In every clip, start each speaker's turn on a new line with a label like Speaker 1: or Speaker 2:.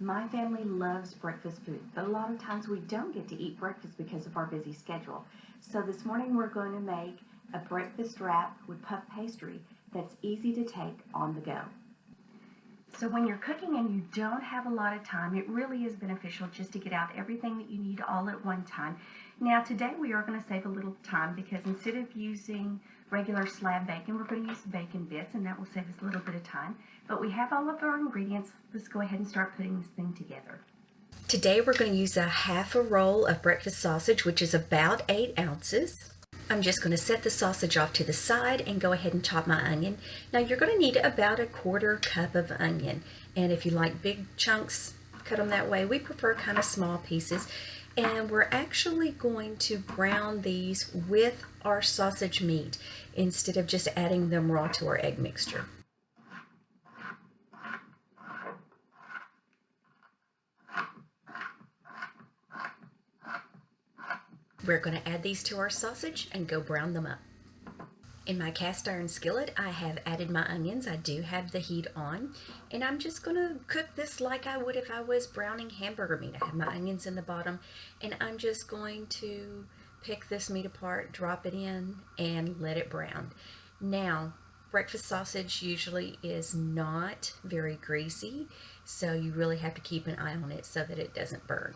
Speaker 1: My family loves breakfast food, but a lot of times we don't get to eat breakfast because of our busy schedule. So this morning we're going to make a breakfast wrap with puff pastry that's easy to take on the go. So when you're cooking and you don't have a lot of time, it really is beneficial just to get out everything that you need all at one time. Now today we are going to save a little time because instead of using regular slab bacon, we're going to use bacon bits, and that will save us a little bit of time. But we have all of our ingredients. Let's go ahead and start putting this thing together.
Speaker 2: Today we're going to use a half a roll of breakfast sausage, which is about 8 ounces. I'm just going to set the sausage off to the side and go ahead and chop my onion. Now you're going to need about a 1/4 cup of onion, and if you like big chunks, cut them that way. We prefer kind of small pieces, and we're actually going to brown these with our sausage meat instead of just adding them raw to our egg mixture. We're going to add these to our sausage and go brown them up. In my cast iron skillet, I have added my onions. I do have the heat on, and I'm just going to cook this like I would if I was browning hamburger meat. I have my onions in the bottom, and I'm just going to pick this meat apart, drop it in, and let it brown. Now, breakfast sausage usually is not very greasy, so you really have to keep an eye on it so that it doesn't burn.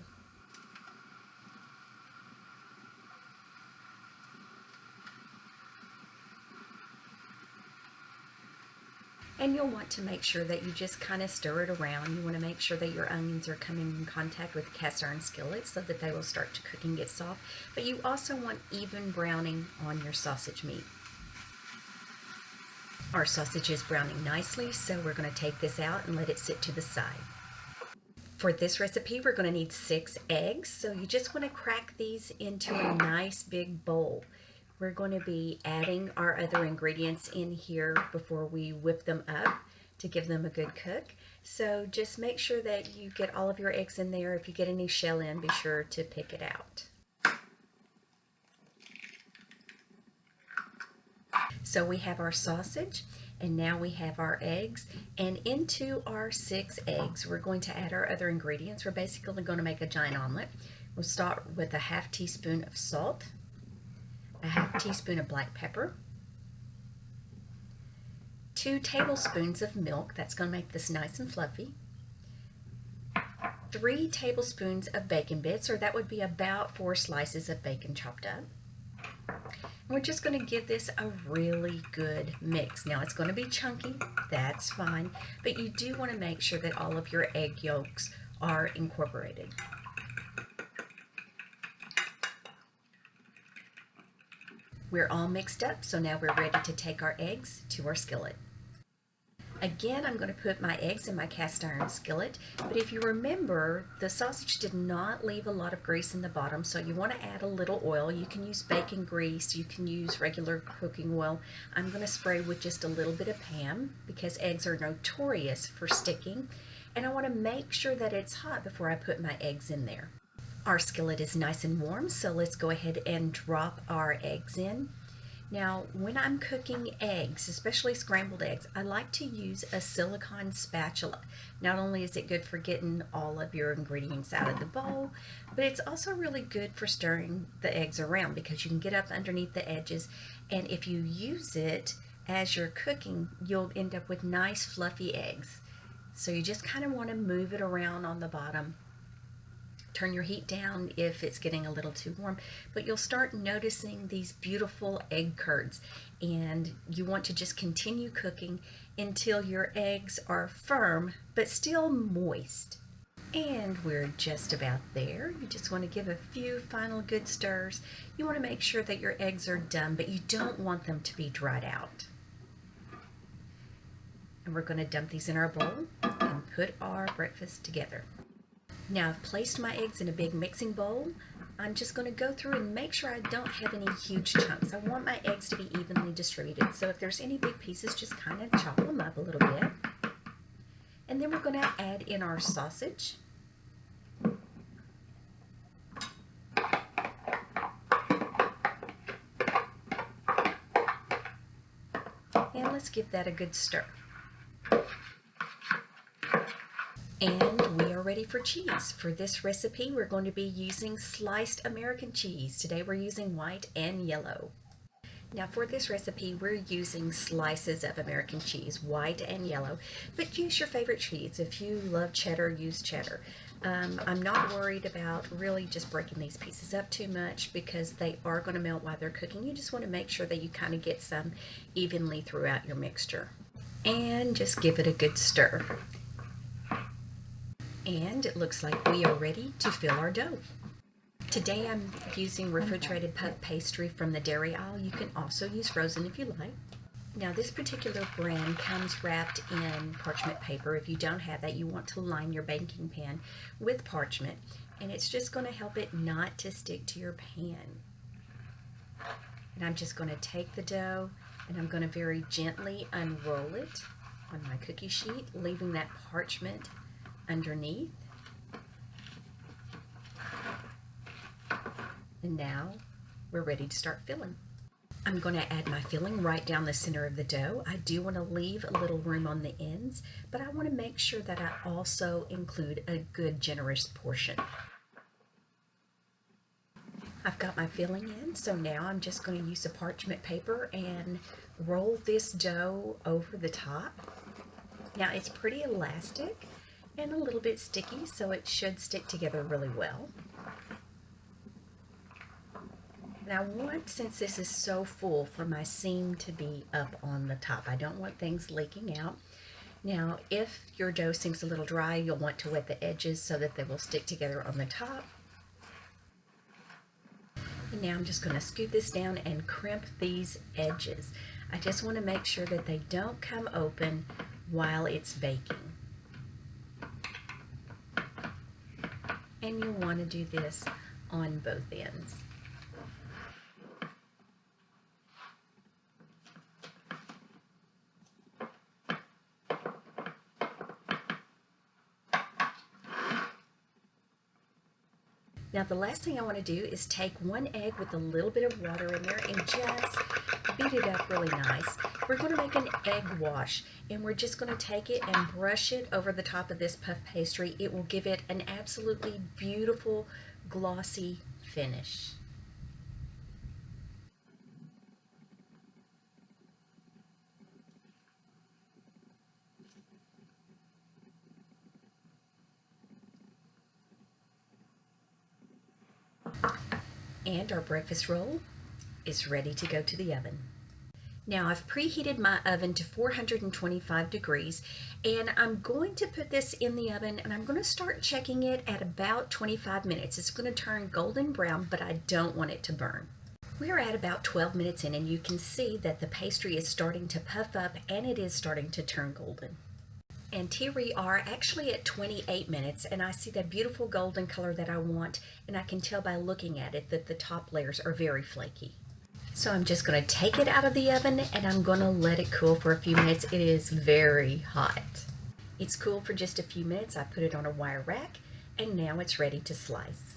Speaker 2: And you'll want to make sure that you just kind of stir it around. You want to make sure that your onions are coming in contact with the cast iron skillet so that they will start to cook and get soft. But you also want even browning on your sausage meat. Our sausage is browning nicely, so we're going to take this out and let it sit to the side. For this recipe, we're going to need 6 eggs, so you just want to crack these into a nice big bowl. We're going to be adding our other ingredients in here before we whip them up to give them a good cook. So just make sure that you get all of your eggs in there. If you get any shell in, be sure to pick it out. So we have our sausage, and now we have our eggs, and into our 6 eggs we're going to add our other ingredients. We're basically going to make a giant omelet. We'll start with a 1/2 teaspoon of salt, a 1/2 teaspoon of black pepper, 2 tablespoons of milk, that's going to make this nice and fluffy, 3 tablespoons of bacon bits, or that would be about 4 slices of bacon chopped up. And we're just going to give this a really good mix. Now it's going to be chunky, that's fine, but you do want to make sure that all of your egg yolks are incorporated. We're all mixed up, so now we're ready to take our eggs to our skillet. Again, I'm going to put my eggs in my cast iron skillet, but if you remember, the sausage did not leave a lot of grease in the bottom, so you want to add a little oil. You can use bacon grease, you can use regular cooking oil. I'm going to spray with just a little bit of Pam because eggs are notorious for sticking, and I want to make sure that it's hot before I put my eggs in there. Our skillet is nice and warm, so let's go ahead and drop our eggs in. Now, when I'm cooking eggs, especially scrambled eggs, I like to use a silicone spatula. Not only is it good for getting all of your ingredients out of the bowl, but it's also really good for stirring the eggs around because you can get up underneath the edges, and if you use it as you're cooking, you'll end up with nice fluffy eggs. So you just kind of want to move it around on the bottom. Turn your heat down if it's getting a little too warm, but you'll start noticing these beautiful egg curds, and you want to just continue cooking until your eggs are firm but still moist. And we're just about there. You just want to give a few final good stirs. You want to make sure that your eggs are done, but you don't want them to be dried out. And we're going to dump these in our bowl and put our breakfast together. Now I've placed my eggs in a big mixing bowl. I'm just going to go through and make sure I don't have any huge chunks. I want my eggs to be evenly distributed, so if there's any big pieces, just kind of chop them up a little bit. And then we're going to add in our sausage. And let's give that a good stir. And we are ready for cheese. For this recipe, we're going to be using sliced American cheese. Today we're using white and yellow. Now for this recipe, we're using slices of American cheese, white and yellow, but use your favorite cheese. If you love cheddar, use cheddar. I'm not worried about really just breaking these pieces up too much because they are going to melt while they're cooking. You just want to make sure that you kind of get some evenly throughout your mixture. And just give it a good stir. And it looks like we are ready to fill our dough. Today I'm using refrigerated puff pastry from the dairy aisle. You can also use frozen if you like. Now this particular brand comes wrapped in parchment paper. If you don't have that, you want to line your baking pan with parchment, and it's just going to help it not to stick to your pan. And I'm just going to take the dough and I'm going to very gently unroll it on my cookie sheet, leaving that parchment underneath. And now we're ready to start filling. I'm going to add my filling right down the center of the dough. I do want to leave a little room on the ends, but I want to make sure that I also include a good generous portion. I've got my filling in, so now I'm just going to use a parchment paper and roll this dough over the top. Now it's pretty elastic and a little bit sticky, so it should stick together really well. And I want, since this is so full, for my seam to be up on the top. I don't want things leaking out. Now, if your dough seems a little dry, you'll want to wet the edges so that they will stick together on the top. And now I'm just going to scoop this down and crimp these edges. I just want to make sure that they don't come open while it's baking. And you'll want to do this on both ends. Now the last thing I want to do is take one egg with a little bit of water in there and just beat it up really nice. We're going to make an egg wash, and we're just going to take it and brush it over the top of this puff pastry. It will give it an absolutely beautiful glossy finish. And our breakfast roll is ready to go to the oven. Now I've preheated my oven to 425 degrees, and I'm going to put this in the oven, and I'm going to start checking it at about 25 minutes. It's going to turn golden brown, but I don't want it to burn. We're at about 12 minutes in, and you can see that the pastry is starting to puff up and it is starting to turn golden. And here we are actually at 28 minutes, and I see that beautiful golden color that I want, and I can tell by looking at it that the top layers are very flaky. So I'm just going to take it out of the oven and I'm going to let it cool for a few minutes. It is very hot. It's cooled for just a few minutes. I put it on a wire rack, and now it's ready to slice.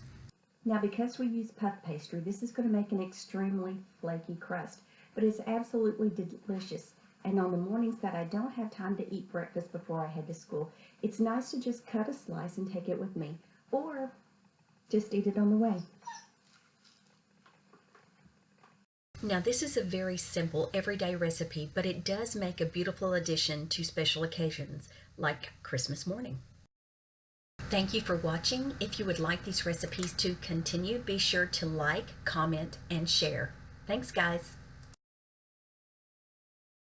Speaker 1: Now because we use puff pastry, this is going to make an extremely flaky crust, but it's absolutely delicious. And on the mornings that I don't have time to eat breakfast before I head to school, it's nice to just cut a slice and take it with me, or just eat it on the way.
Speaker 2: Now this is a very simple everyday recipe, but it does make a beautiful addition to special occasions like Christmas morning. Thank you for watching. If you would like these recipes to continue, be sure to like, comment, and share. Thanks guys.